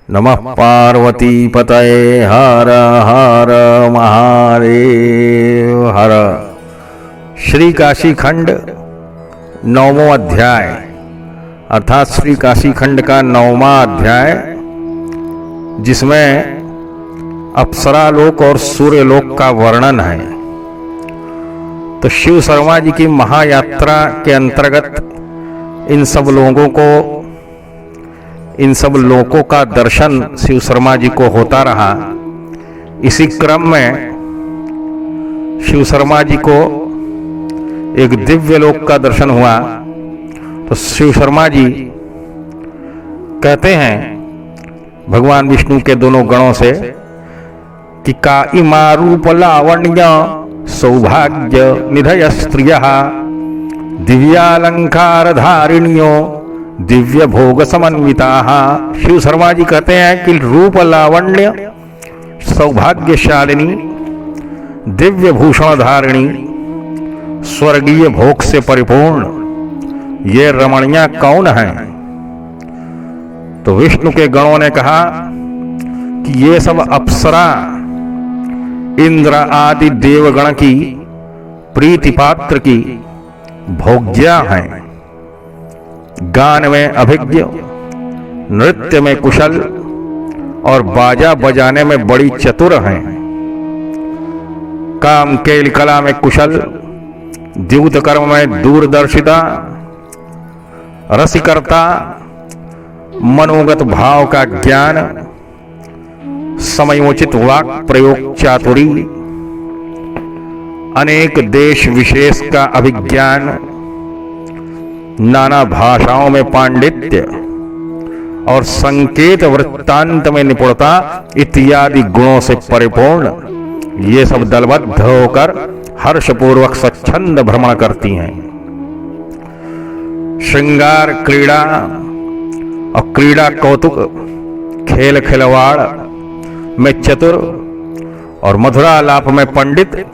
नमः पार्वती पतये हर हर महादेव हर। श्री काशी खंड 9वां अध्याय अर्थात श्री काशी खंड का 9वां अध्याय, जिसमें अप्सरालोक और सूर्यलोक का वर्णन है। तो शिव शर्मा जी की महायात्रा के अंतर्गत इन सब लोकों का दर्शन शिव शर्मा जी को होता रहा। इसी क्रम में शिव शर्मा जी को एक दिव्य लोक का दर्शन हुआ। तो शिव शर्मा जी कहते हैं भगवान विष्णु के दोनों गणों से कि काइमा रूप लावण्य सौभाग्य निधय स्त्रियः दिव्यालंकार धारिण्यो दिव्य भोग समन्विताः। शिव शर्मा जी कहते हैं कि रूप लावण्य सौभाग्यशालिनी दिव्य भूषण धारिणी स्वर्गीय भोग से परिपूर्ण ये रमणियां कौन हैं? तो विष्णु के गणों ने कहा कि ये सब अप्सरा इंद्र आदि देवगण की प्रीति पात्र की भोग्या हैं। गान में अभिज्ञ, नृत्य में कुशल और बाजा बजाने में बड़ी चतुर हैं। काम केल कला में कुशल, द्यूत कर्म में दूरदर्शिता, रसिकर्ता, मनोगत भाव का ज्ञान, समयोचित वाक प्रयोग चातुरी, अनेक देश विशेष का अभिज्ञान, नाना भाषाओं में पांडित्य और संकेत वृत्तांत में निपुणता इत्यादि गुणों से परिपूर्ण ये सब दलबद्ध होकर हर्षपूर्वक स्वच्छंद भ्रमण करती हैं। श्रृंगार क्रीड़ा और क्रीड़ा कौतुक, खेल खिलवाड़ में चतुर और मधुरालाप में पंडित,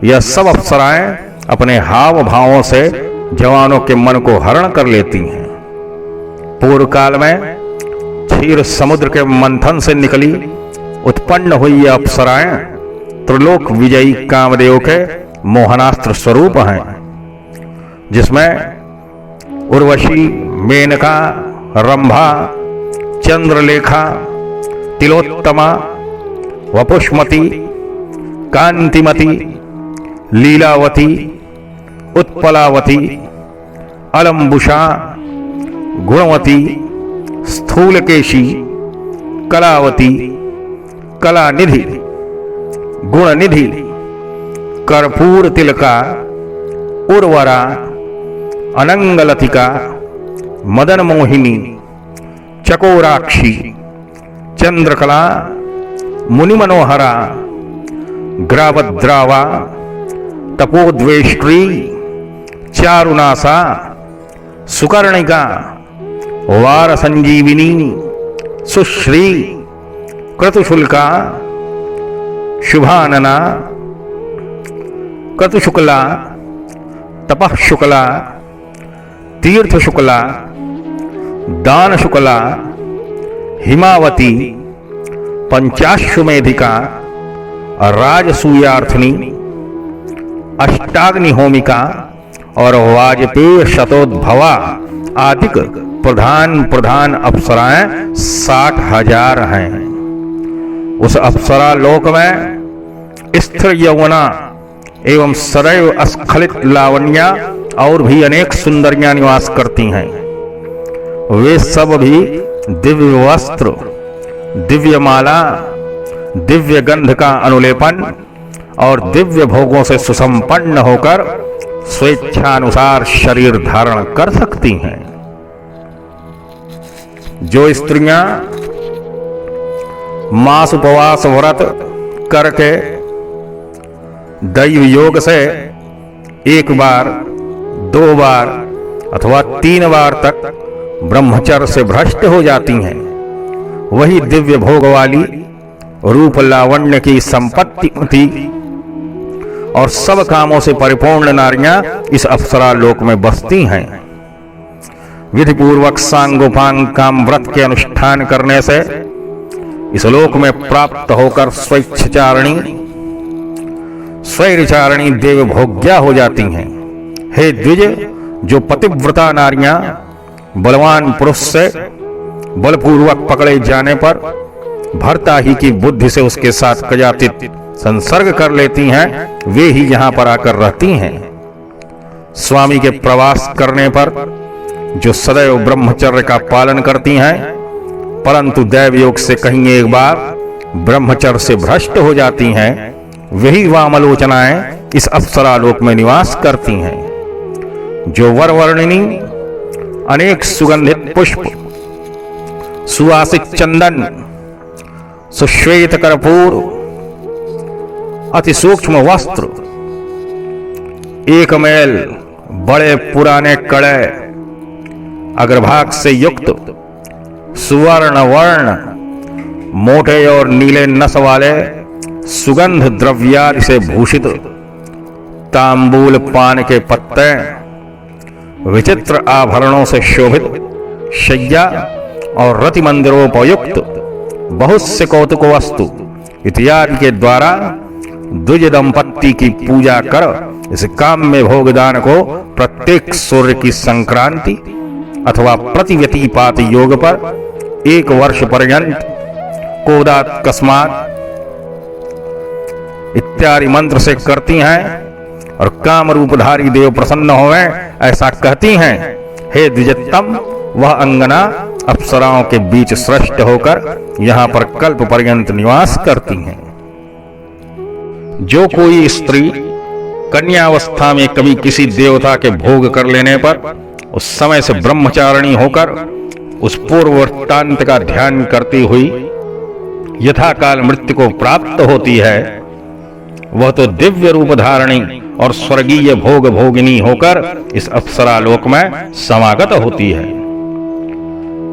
यह सब अप्सराएं अपने हाव भावों से जवानों के मन को हरण कर लेती हैं। पूर्व काल में क्षीर समुद्र के मंथन से निकली उत्पन्न हुई ये अप्सराएं त्रिलोक विजयी कामदेव के मोहनास्त्र स्वरूप हैं, जिसमें उर्वशी, मेनका, रंभा, चंद्रलेखा, तिलोत्तमा, वपुष्मती, कांतिमती, लीलावती, उत्पलावती, अलंबुषा, गुणवती, स्थूलकेशी, कलावती, कलानिधि, गुणनिधि, कर्पूर तिलका, उर्वरा, अनंगलतिका, मदन मोहिनी, चकोराक्षी, चंद्रकला, मुनिमनोहरा, ग्रावद्रावा, तपोद्वेष्ट्री, चारुनासा, सुकर्णिका, वार संजीविनी, सुश्री, क्रतुशुल्का, शुभानना, क्रतुशुक्ला, तपः शुक्ला, तीर्थ शुक्ला, दान शुक्ला, हिमावती, पंचाश्वमेधिका, राजसूयार्थिनी, अष्टाग्निहोमिका और वाजपेय शतोद्भवा आदि प्रधान अप्सराएं 60,000 हैं। उस अप्सरा लोक में स्थिर यौवना एवं सदैव अस्खलित लावण्या और भी अनेक सुंदरियां निवास करती हैं। वे सब भी दिव्य वस्त्र, दिव्य माला, दिव्य गंध का अनुलेपन और दिव्य भोगों से सुसंपन्न होकर स्वेच्छानुसार शरीर धारण कर सकती हैं। जो स्त्रियां मास उपवास व्रत करके दैव योग से 1 बार, 2 बार अथवा 3 बार तक ब्रह्मचर्य से भ्रष्ट हो जाती हैं, वही दिव्य भोग वाली रूप लावण्य की संपत्ति और सब कामों से परिपूर्ण नारियां इस अप्सरा लोक में बसती हैं। विधि पूर्वक सांगोपांग काम व्रत के अनुष्ठान करने से इस लोक में प्राप्त होकर स्वैरचारिणी देव भोग्या हो जाती हैं। हे द्विज, जो पतिव्रता नारियां बलवान पुरुष से बलपूर्वक पकड़े जाने पर भर्ता ही की बुद्धि से उसके साथ कदाचित संसर्ग कर लेती हैं, वे ही यहां पर आकर रहती हैं। स्वामी के प्रवास करने पर जो सदैव ब्रह्मचर्य का पालन करती हैं, परंतु दैव योग से कहीं एक बार ब्रह्मचर्य से भ्रष्ट हो जाती हैं, वही वामलोचनाएं इस अप्सरालोक में निवास करती हैं। जो वरवर्णिनी अनेक सुगंधित पुष्प, सुवासिक चंदन, सुश्वेत कर्पूर, अति सूक्ष्म वस्त्र, एक मैल बड़े पुराने कड़े, अग्रभाग से युक्त, सुवर्ण वर्ण, मोटे और नीले नस वाले सुगंध द्रव्यादि से भूषित तांबूल पान के पत्ते, विचित्र आभरणों से शोभित शय्या और रति मंदिरोपयुक्त बहुत से कौतुक वस्तु इत्यादि के द्वारा द्विज दंपत्ति की पूजा कर इस काम में भोगदान को प्रत्येक सूर्य की संक्रांति अथवा प्रतिव्यतिपात योग पर 1 वर्ष पर्यंत कोदात कस्मात इत्यादि मंत्र से करती हैं और काम रूपधारी देव प्रसन्न होवे ऐसा कहती हैं। हे द्विजोत्तम, वह अंगना अप्सराओं के बीच श्रेष्ठ होकर यहां पर कल्प पर्यंत निवास करती हैं। जो कोई स्त्री कन्यावस्था में कभी किसी देवता के भोग कर लेने पर उस समय से ब्रह्मचारिणी होकर उस पूर्व वृत्तांत का ध्यान करती हुई यथाकाल मृत्यु को प्राप्त होती है, वह तो दिव्य रूप धारणी और स्वर्गीय भोग भोगिनी होकर इस अप्सरालोक में समागत होती है।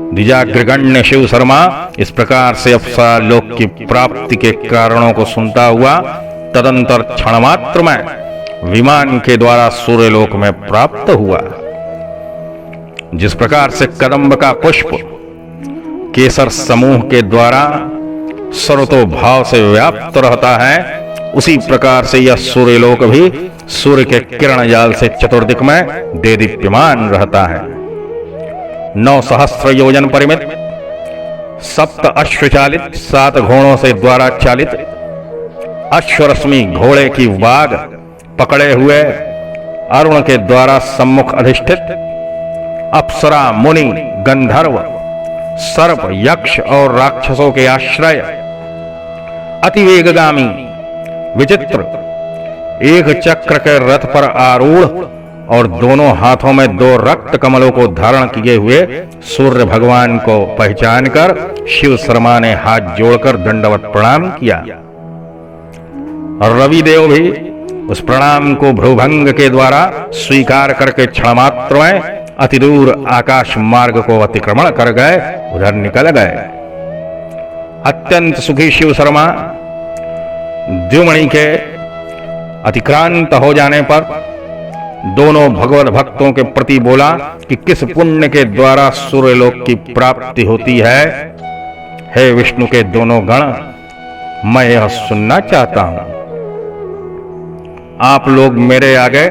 द्विजाग्रगण्य शिव शर्मा इस प्रकार से अप्सरालोक की प्राप्ति के कारणों को सुनता हुआ तदंतर क्षण मात्र में विमान के द्वारा सूर्यलोक में प्राप्त हुआ। जिस प्रकार से कदंब का पुष्प केसर समूह के द्वारा सर्वतो भाव से व्याप्त रहता है, उसी प्रकार से यह सूर्यलोक भी सूर्य के किरण जाल से चतुर्दिक में देदीप्यमान रहता है। 9 सहस्त्र योजन परिमित 7 अश्वचालित 7 घोड़ों से द्वारा चालित अश्वरश्मि घोड़े की वाग पकड़े हुए अरुण के द्वारा सम्मुख अधिष्ठित अप्सरा, मुनि, गंधर्व, सर्प, यक्ष और राक्षसों के आश्रय अतिवेगगामी विचित्र एक चक्र के रथ पर आरूढ़ और दोनों हाथों में 2 रक्त कमलों को धारण किए हुए सूर्य भगवान को पहचान कर शिव शर्मा ने हाथ जोड़कर दंडवत प्रणाम किया। रविदेव भी उस प्रणाम को भ्रूभंग के द्वारा स्वीकार करके क्षणमात्र में अति दूर आकाश मार्ग को अतिक्रमण कर गए, उधर निकल गए। अत्यंत सुखी शिव शर्मा द्युमणि के अतिक्रांत हो जाने पर दोनों भगवत भक्तों के प्रति बोला कि किस पुण्य के द्वारा सूर्यलोक की प्राप्ति होती है। हे विष्णु के दोनों गण, मैं यह सुनना चाहता हूं। आप लोग मेरे आगे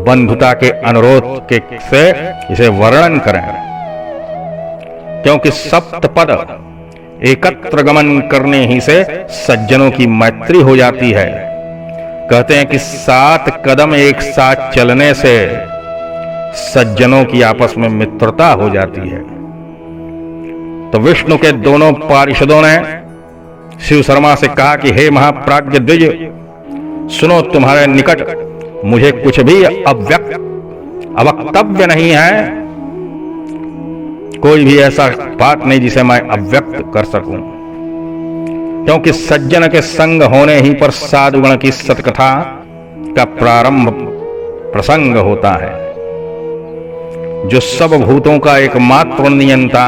बंधुता के अनुरोध से इसे वर्णन करें, क्योंकि सप्तपद एकत्र गमन करने ही से सज्जनों की मैत्री हो जाती है। कहते हैं कि 7 कदम एक साथ चलने से सज्जनों की आपस में मित्रता हो जाती है। तो विष्णु के दोनों पार्षदों ने शिव शर्मा से कहा कि हे महाप्राज्य द्विज, सुनो, तुम्हारे निकट मुझे कुछ भी अवक्तव्य नहीं है, कोई भी ऐसा बात नहीं जिसे मैं अव्यक्त कर सकूं, क्योंकि सज्जन के संग होने ही पर साधुगण की सतकथा का प्रारंभ प्रसंग होता है। जो सब भूतों का एकमात्र नियंता,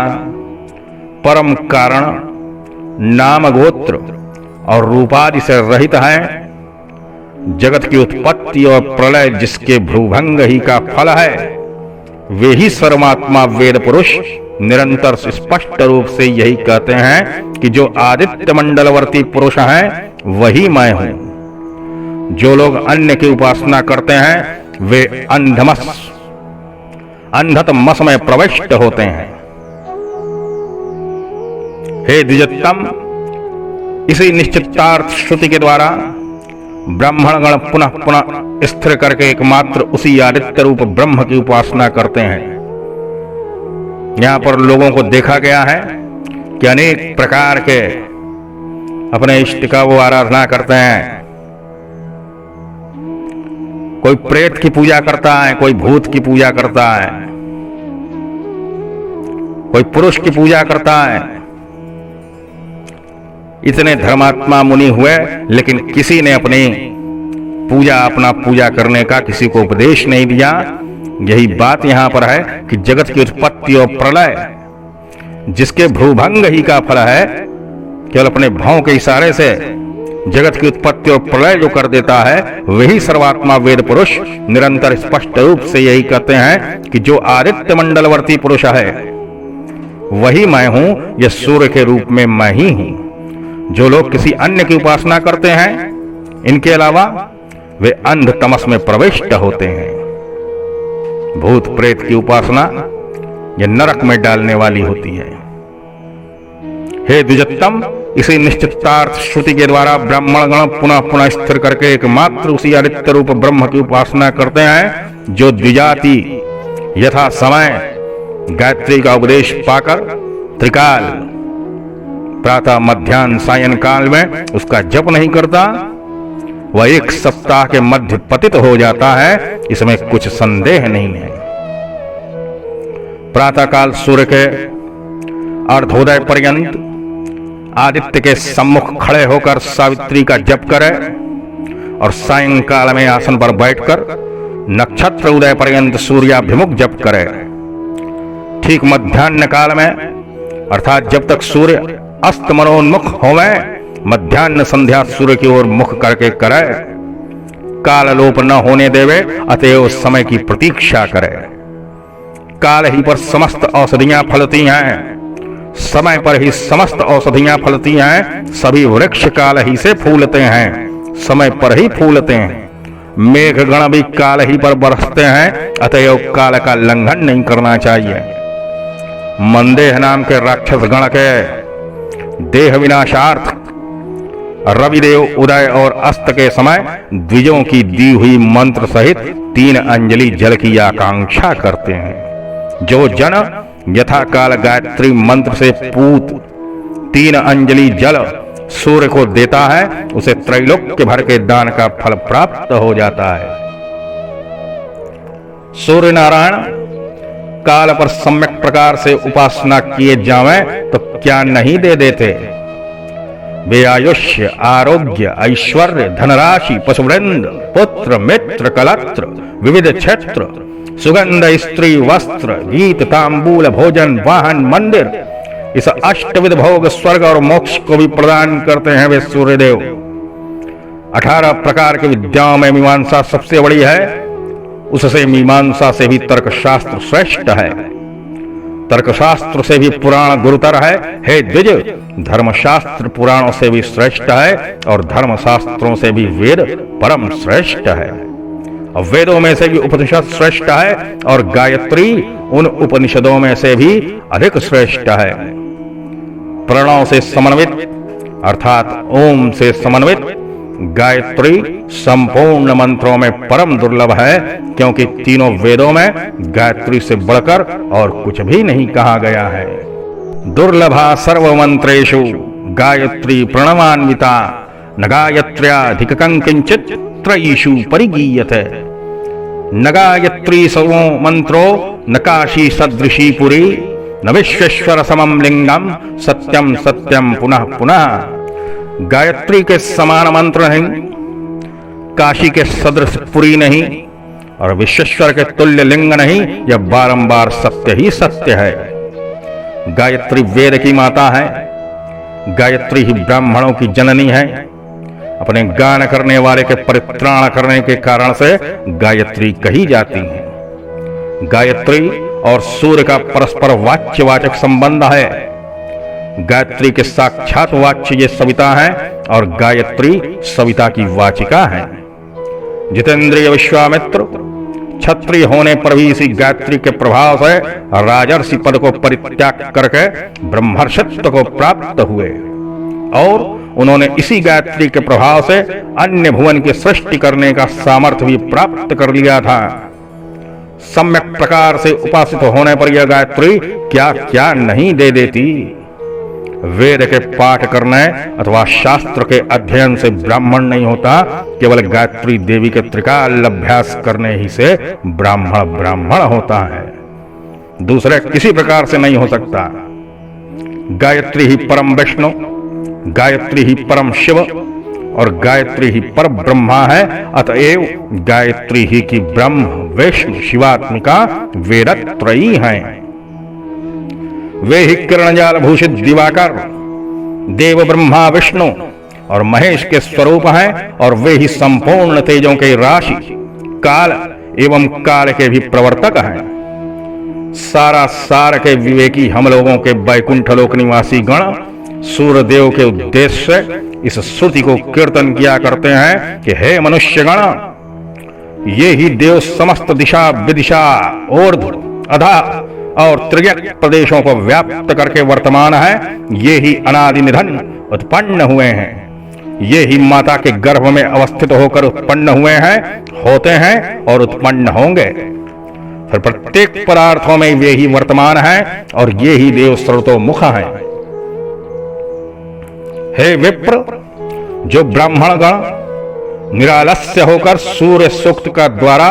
परम कारण, नाम गोत्र और रूपादि से रहित है, जगत की उत्पत्ति और प्रलय जिसके भ्रूभंग ही का फल है, वे ही सर्वात्मा वेद पुरुष निरंतर स्पष्ट रूप से यही कहते हैं कि जो आदित्य मंडलवर्ती पुरुष हैं वही मैं हूं। जो लोग अन्य की उपासना करते हैं वे अंधतमस में प्रविष्ट होते हैं। हे द्विजोत्तम, इसी निश्चितार्थ श्रुति के द्वारा ब्राह्मणगण पुनः पुनः स्थिर करके एकमात्र उसी आदित्य रूप ब्रह्म की उपासना करते हैं। यहां पर लोगों को देखा गया है कि अनेक प्रकार के अपने इष्ट का वो आराधना करते हैं। कोई प्रेत की पूजा करता है, कोई भूत की पूजा करता है, कोई पुरुष की पूजा करता है। इतने धर्मात्मा मुनि हुए, लेकिन किसी ने अपनी अपना पूजा करने का किसी को उपदेश नहीं दिया। यही बात यहां पर है कि जगत की उत्पत्ति और प्रलय जिसके भ्रूभंग ही का फल है, केवल अपने भाव के इशारे से जगत की उत्पत्ति और प्रलय जो कर देता है, वही सर्वात्मा वेद पुरुष निरंतर स्पष्ट रूप से यही कहते हैं कि जो आदित्य मंडलवर्ती पुरुष है वही मैं हूं, यह सूर्य के रूप में मैं ही हूं। जो लोग किसी अन्य की उपासना करते हैं, इनके अलावा वे अंध तमस में प्रविष्ट होते हैं। भूत प्रेत की उपासना यह नरक में डालने वाली होती है। हे द्विजोत्तम, इसी निश्चितार्थ श्रुति के द्वारा ब्राह्मणगण पुनः पुनः स्थिर करके एकमात्र उसी आदित्य रूप ब्रह्म की उपासना करते हैं। जो द्विजाति यथा समय गायत्री का उपदेश पाकर त्रिकाल प्रातः मध्याह्न सायं काल में उसका जप नहीं करता, वह एक सप्ताह के मध्य पतित हो जाता है, इसमें कुछ संदेह नहीं है। प्रातःकाल सूर्य के अर्धोदय पर्यंत आदित्य के सम्मुख खड़े होकर सावित्री का जप करे और सायंकाल में आसन पर बैठकर नक्षत्र उदय पर्यंत सूर्याभिमुख जप करे। ठीक मध्याह्न काल में, अर्थात जब तक सूर्य अस्त मनोन्मुख होवे, मध्याह्न संध्या सूर्य की ओर मुख करके करे। काल लोप न होने देवे, अतएव समय की प्रतीक्षा करे। काल ही पर समस्त औषधियां फलती हैं, समय पर ही समस्त औषधियां फलती हैं। सभी वृक्ष काल ही से फूलते हैं, समय पर ही फूलते हैं। मेघ गण भी काल ही पर बरसते हैं, अतएव काल का लंघन नहीं करना चाहिए। मंदेह नाम के राक्षस गण के देह विनाशार्थ रविदेव उदय और अस्त के समय द्विजों की दी हुई मंत्र सहित 3 अंजलि जल की आकांक्षा करते हैं। जो जन यथा काल गायत्री मंत्र से पूत 3 अंजलि जल सूर्य को देता है, उसे त्रैलोक्य भर के दान का फल प्राप्त हो जाता है। सूर्य नारायण काल पर सम्यक प्रकार से उपासना किए जावें तो क्या नहीं दे देते। वे आयुष्य, आरोग्य, ऐश्वर्य, धनराशि, पशुवृंद, पुत्र, मित्र, कलत्र, विविध क्षेत्र, सुगंध, स्त्री, वस्त्र, गीत, तांबूल, भोजन, वाहन, मंदिर, इस अष्टविध भोग स्वर्ग और मोक्ष को भी प्रदान करते हैं वे सूर्यदेव। 18 प्रकार की विद्याओं में मीमांसा सबसे बड़ी है, उससे मीमांसा से भी तर्कशास्त्र श्रेष्ठ है, तर्कशास्त्र से भी पुराण गुरुतर है। हे द्विज, धर्मशास्त्र पुराणों से भी श्रेष्ठ है और धर्मशास्त्रों से भी वेद परम श्रेष्ठ है। और वेदों में से भी उपनिषद श्रेष्ठ है और गायत्री उन उपनिषदों में से भी अधिक श्रेष्ठ है। प्रणव से समन्वित अर्थात ओम से समन्वित गायत्री संपूर्ण मंत्रों में परम दुर्लभ है, क्योंकि तीनों वेदों में गायत्री से बढ़कर और कुछ भी नहीं कहा गया है। दुर्लभा सर्वमंत्रेषु गायत्री प्रणवान्विता, न गायत्र्याधिकं किंचित् त्रयीषु परिगीयते। न गायत्री सर्वो मंत्रो न काशी सदृशी पुरी, न विश्वेश्वर समम लिंगम सत्यम सत्यम पुनः पुनः। गायत्री के समान मंत्र नहीं, काशी के सदृश पुरी नहीं और विश्वेश्वर के तुल्य लिंग नहीं, यह बारंबार सत्य ही सत्य है। गायत्री वेद की माता है, गायत्री ही ब्राह्मणों की जननी है। अपने गान करने वाले के परित्राण करने के कारण से गायत्री कही जाती है। गायत्री और सूर्य का परस्पर वाच्यवाचक संबंध है। गायत्री के साक्षात वाच्य ये सविता है और गायत्री सविता की वाचिका है। जितेंद्रिय विश्वामित्र क्षत्रिय होने पर भी इसी गायत्री के प्रभाव से राजर्षि पद को परित्याग करके ब्रह्मर्षित्व को प्राप्त हुए और उन्होंने इसी गायत्री के प्रभाव से अन्य भुवन की सृष्टि करने का सामर्थ्य भी प्राप्त कर लिया था। सम्यक प्रकार से उपासित होने पर यह गायत्री क्या क्या नहीं दे देती। वेद के पाठ करने अथवा शास्त्र के अध्ययन से ब्राह्मण नहीं होता, केवल गायत्री देवी के त्रिकाल अभ्यास करने ही से ब्राह्मण ब्राह्मण होता है, दूसरे किसी प्रकार से नहीं हो सकता। गायत्री ही परम विष्णु, गायत्री ही परम शिव और गायत्री ही पर ब्रह्मा है। अतएव गायत्री ही की ब्रह्म विष्णु शिवात्मिका वेदत्रयी हैं। वे ही किरणजाल भूषित दिवाकर देव ब्रह्मा विष्णु और महेश के स्वरूप हैं और वे ही संपूर्ण तेजों के राशि काल एवं काल के भी प्रवर्तक हैं। सारा सार के विवेकी हम लोगों के वैकुंठ लोक निवासी गण सूर्यदेव के उद्देश्य से इस श्रुति को कीर्तन किया करते हैं कि हे मनुष्य गण, ये ही देव समस्त दिशा विदिशा ऊर्ध्व अधा और त्रियक प्रदेशों को व्याप्त करके वर्तमान है। ये ही अनादि निधन उत्पन्न हुए हैं, ये ही माता के गर्भ में अवस्थित होकर उत्पन्न हुए हैं, होते हैं और उत्पन्न होंगे। फिर प्रत्येक पदार्थों में वे ही वर्तमान हैं और ये ही देव सर्वतोमुख हैं। हे विप्र, जो ब्राह्मण गण निरालस्य होकर सूर्य सूक्त का द्वारा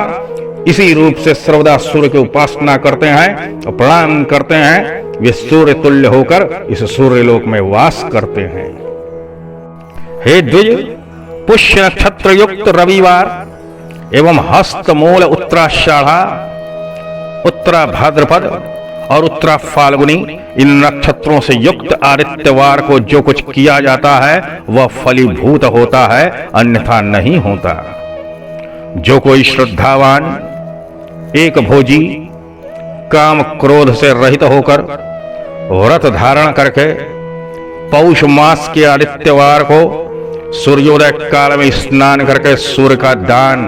इसी रूप से सर्वदा सूर्य की उपासना करते हैं और प्रणाम करते हैं, वे सूर्य तुल्य होकर इस सूर्य लोक में वास करते हैं। हे द्विज, पुष्य नक्षत्र युक्त रविवार एवं हस्त मूल उत्तराषाढ़ा, उत्तरा भाद्रपद और उत्तरा फाल्गुनी इन नक्षत्रों से युक्त आदित्यवार को जो कुछ किया जाता है वह फलीभूत होता है, अन्यथा नहीं होता। जो कोई श्रद्धावान एक भोजी काम क्रोध से रहित होकर व्रत धारण करके पौष मास के आदित्यवार को सूर्योदय काल में स्नान करके सूर्य का दान,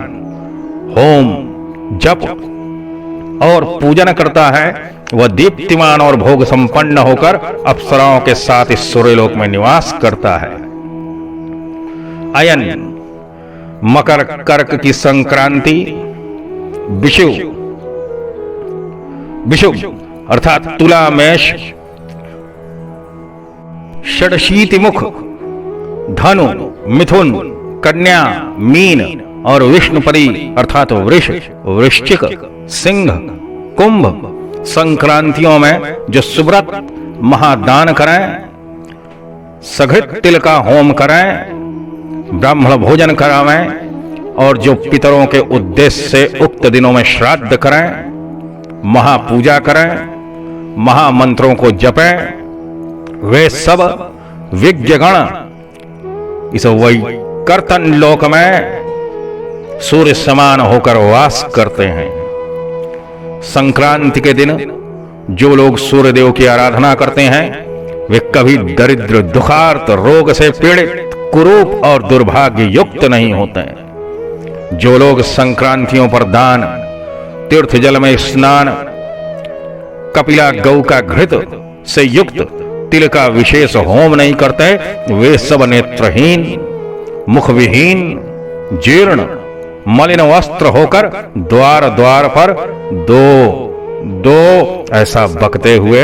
होम, जप और पूजन करता है, वह दीप्तिमान और भोग संपन्न होकर अप्सराओं के साथ इस सूर्यलोक में निवास करता है। अयन मकर कर्क की संक्रांति विषु अर्थात तुला मेष षडशीति मुख धनु मिथुन कन्या मीन और विष्णुपदी अर्थात वृष वृश्चिक सिंह कुंभ संक्रांतियों में जो सुव्रत महादान करें, सघृत तिल का होम करें, ब्राह्मण भोजन करावें और जो पितरों के उद्देश्य से उक्त दिनों में श्राद्ध करें, महापूजा करें, महामंत्रों को जपें, वे सब विज्ञगण इस वैकर्तन लोक में सूर्य समान होकर वास करते हैं। संक्रांति के दिन जो लोग सूर्यदेव की आराधना करते हैं वे कभी दरिद्र दुखार्त रोग से पीड़ित कुरूप और दुर्भाग्य युक्त नहीं होते हैं। जो लोग संक्रांतियों पर दान, तीर्थ जल में स्नान, कपिला गौ का घृत से युक्त तिल का विशेष होम नहीं करते, वे सब नेत्रहीन, मुखविहीन, जीर्ण, मलिन वस्त्र होकर द्वार द्वार पर दो दो ऐसा बकते हुए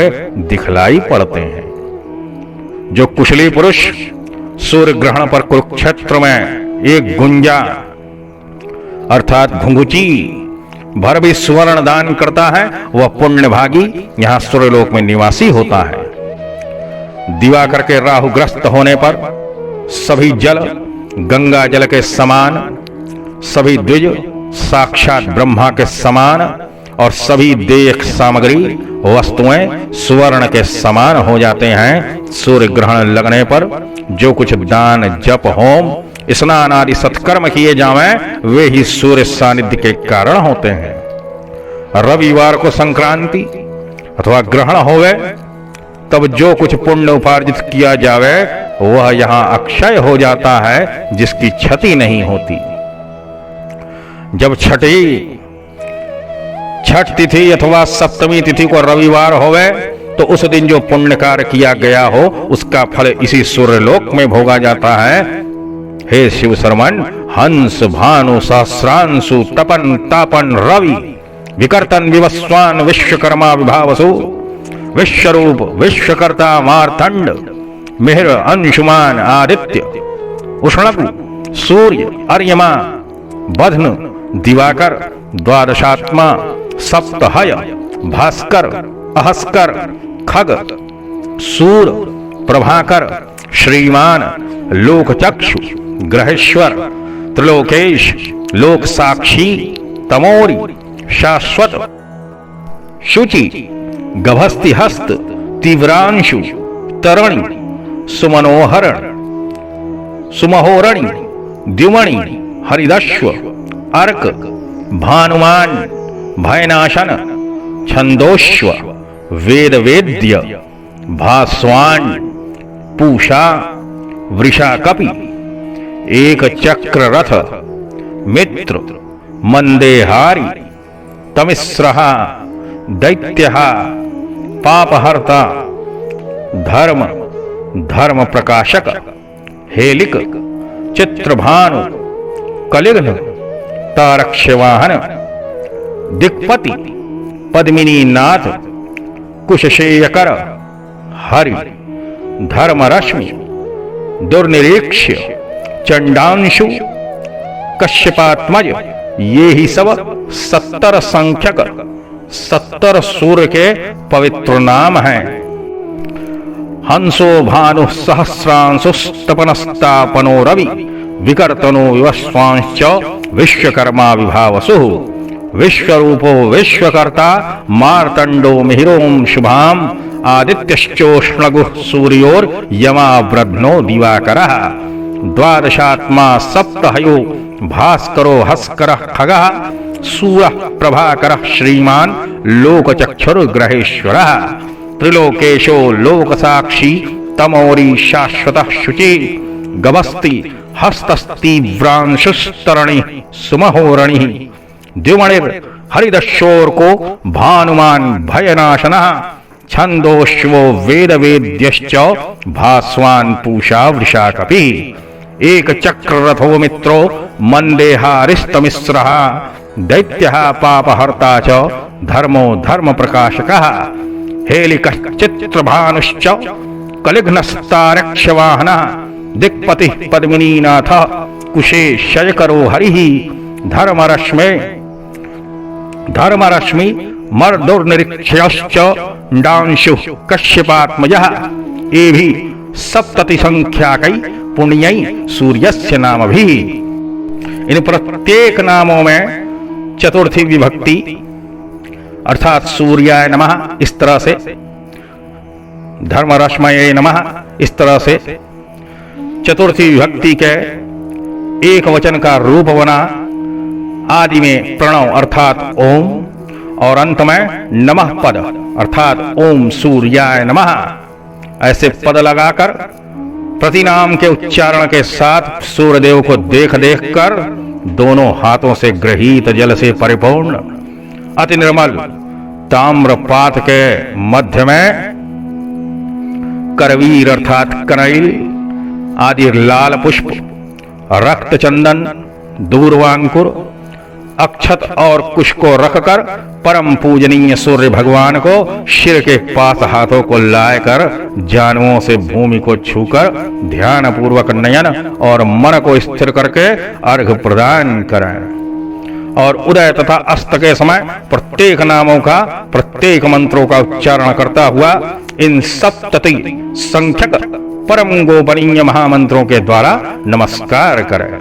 दिखलाई पड़ते हैं। जो कुशली पुरुष सूर्य ग्रहण पर कुरुक्षेत्र में एक गुंजा अर्थात घुंघुची भर भी स्वर्ण दान करता है, वह पुण्यभागी यहां सूर्यलोक में निवासी होता है। दिवाकर के राहुग्रस्त होने पर सभी जल गंगा जल के समान, सभी द्विज साक्षात ब्रह्मा के समान और सभी देख सामग्री वस्तुएं स्वर्ण के समान हो जाते हैं। सूर्य ग्रहण लगने पर जो कुछ दान, जप, होम, स्नान आदि सत्कर्म किए जावें वे ही सूर्य सानिध्य के कारण होते हैं। रविवार को संक्रांति अथवा ग्रहण होवे, तब जो कुछ पुण्य उपार्जित किया जावे वह यहां अक्षय हो जाता है, जिसकी क्षति नहीं होती। जब छठ तिथि अथवा सप्तमी तिथि को रविवार होवे, तो उस दिन जो पुण्य कार्य किया गया हो उसका फल इसी सूर्यलोक में भोगा जाता है। हे शिव शर्मन, हंस भानु सहस्रांशु तपन तापन रवि विकर्तन विवस्वान विश्वकर्मा विभावसु विश्वरूप विश्वकर्ता मार्तंड मिहिर अंशुमान आदित्य उष्णकु सूर्य अर्यमा बध्न दिवाकर द्वादशात्मा सप्तहय भास्कर अहस्कर खग सूर प्रभाकर श्रीमान लोकचक्षु ग्रहेश्वर त्रिलोकेश लोक साक्षी तमोरी शाश्वत शुचि गभस्ति हस्त तीव्रांशु तरणि सुमनोहरण सुमहोरणि द्युमणि हरिदश्व अर्क भानुमान भयनाशन छंदोश्व वेदवेद्य भास्वान पूषा वृषाकपि एक चक्र रथ मित्र मंदेहारी तमिस्रः दैत्यः पापहर्ता धर्म धर्म प्रकाशक हेलिक चित्रभानु कलिघ्न तारक्ष्यवाहन दिक्पति पद्मिनी नाथ कुशशेयकर हरि धर्मरश्मि दुर्निरीक्ष्य चंडांशु कश्यपात्मज, ये ही सब 70 संख्यक 70 सूर्य के पवित्र नाम हैं। हंसो भानु सहस्रांशुस्तपनस्तापनो रवि विकर्तनो विवस्वांश्च विश्वकर्मा विभावसु विश्वरूपो विश्वकर्ता मार्तंडो मिहिरों शुभाम आदित्यश्चोष्णगुः सूर्योर यमा ब्रध्नो दिवाकरः द्वादशात्मा सप्तहयो भास्करो हस्करः खगः सूरः प्रभाकरः श्रीमान लोकचक्षुर्ग्रहेश्वरः त्रिलोकेशो लोकसाक्षी तमोरी शाश्वतः शुचि गभस्ति हस्तस्तीव्रांशुस्तरणि सुमहोरणि द्युमणिर हरिदशोर को भानुमान भयनाशनः छंदोश्वो वेदवेद्यश्च भास्वान पूषा वृषाकपि एक चक्र रथो मित्रो मंदेहारिस्तमिस्रः दैत्यः पापहर्ता च धर्मो धर्म प्रकाशकः हेलिकश्चित्रभानुश्च कलिघ्नस्तारक्ष्यवाहनः दिक्पतिः पद्मिनीनाथ कुशेशयकरो हरिः धर्मरश्मि मर्दुर्निरीक्ष्यश्च डांशु कश्यपात्मजः, ये भी 70 संख्याकै पुण्यै सूर्यस्य नामभिः। इन प्रत्येक नामों में चतुर्थी विभक्ति अर्थात सूर्याय नमः इस तरह से, धर्मरश्मये नमः इस तरह से चतुर्थी विभक्ति के एक वचन का रूप बना। आदि में प्रणव अर्थात ओम और अंत में नमः पद अर्थात ओम सूर्याय नमः, ऐसे पद लगाकर प्रतिनाम के उच्चारण के साथ सूर्यदेव को देख देख कर दोनों हाथों से गृहीत जल से परिपूर्ण अति निर्मल ताम्रपात के मध्य में करवीर अर्थात कनैल आदि लाल पुष्प, रक्त चंदन, दूर्वांकुर, अक्षत और कुश को रखकर परम पूजनीय सूर्य भगवान को शिर के पास हाथों को लाकर जानुओं से भूमि को छूकर ध्यान पूर्वक नयन और मन को स्थिर करके अर्घ प्रदान करें और उदय तथा अस्त के समय प्रत्येक नामों का प्रत्येक मंत्रों का उच्चारण करता हुआ इन 70 संख्यक परम गोपनीय महामंत्रों के द्वारा नमस्कार करें।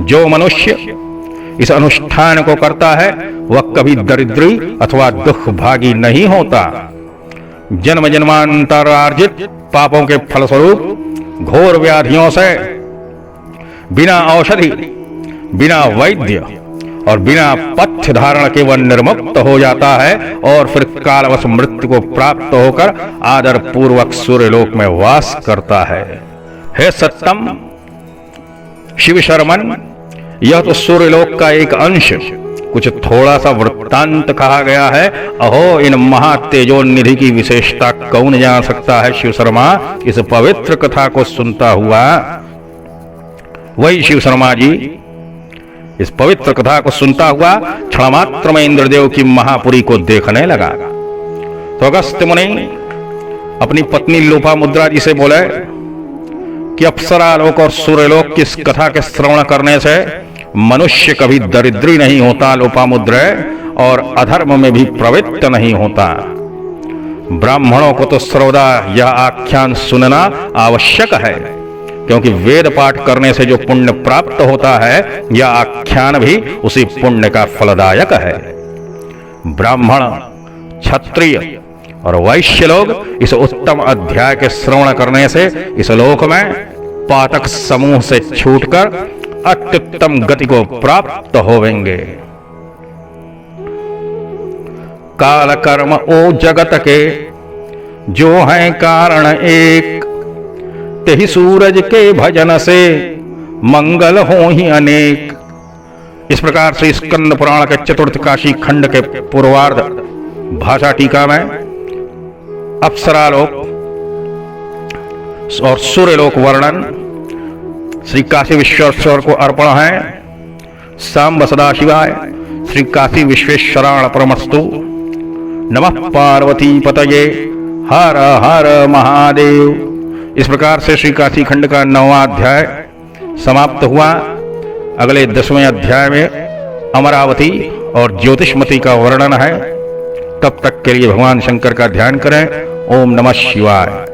जो मनुष्य इस अनुष्ठान को करता है वह कभी दरिद्री अथवा दुख भागी नहीं होता। जन्म जन्मांतर अर्जित पापों के फलस्वरूप घोर व्याधियों से बिना औषधि, बिना वैद्य और बिना पथ्य धारण के वह निर्मुक्त हो जाता है और फिर कालवश मृत्यु को प्राप्त होकर आदर पूर्वक सूर्यलोक में वास करता है। हे सत्तम शिव शर्मन, यह तो सूर्यलोक का एक अंश, कुछ थोड़ा सा वृत्तांत कहा गया है। अहो, इन महातेजोनिधि की विशेषता कौन जान सकता है शिव शर्मा। इस पवित्र कथा को सुनता हुआ वही शिव शर्मा जी इस पवित्र कथा को सुनता हुआ क्षण मात्र में इंद्रदेव की महापुरी को देखने लगा। तो अगस्त्य मुनि अपनी पत्नी लोपामुद्रा जी से बोले कि अप्सरालोक और सूर्यलोक की इस कथा के श्रवण करने से मनुष्य कभी दरिद्री नहीं होता लोपामुद्रे, और अधर्म में भी प्रवृत्त नहीं होता। ब्राह्मणों को तो सर्वदा यह आख्यान सुनना आवश्यक है, क्योंकि वेद पाठ करने से जो पुण्य प्राप्त होता है यह आख्यान भी उसी पुण्य का फलदायक है। ब्राह्मण, क्षत्रिय और वैश्य लोग इस उत्तम अध्याय के श्रवण करने से इस लोक में पातक समूह से छूटकर अत्युत्तम गति को प्राप्त होवेंगे। काल कर्म ओ जगत के जो है कारण एक, तेहि सूरज के भजन से मंगल हो ही अनेक। इस प्रकार से स्कंद पुराण के चतुर्थ काशी खंड के पूर्वार्ध भाषा टीका में अप्सरालोक और सूर्यलोक वर्णन श्री काशी विश्वेश्वर को अर्पण है। सांब सदाशिवाय, श्री काशी विश्वेश्वराण परमस्तु। नमः पार्वती पतये, हर हर महादेव। इस प्रकार से श्री काशी खंड का 9वां अध्याय समाप्त हुआ। अगले 10वें अध्याय में अमरावती और ज्योतिषमती का वर्णन है। तब तक के लिए भगवान शंकर का ध्यान करें। ओम नमः शिवाय।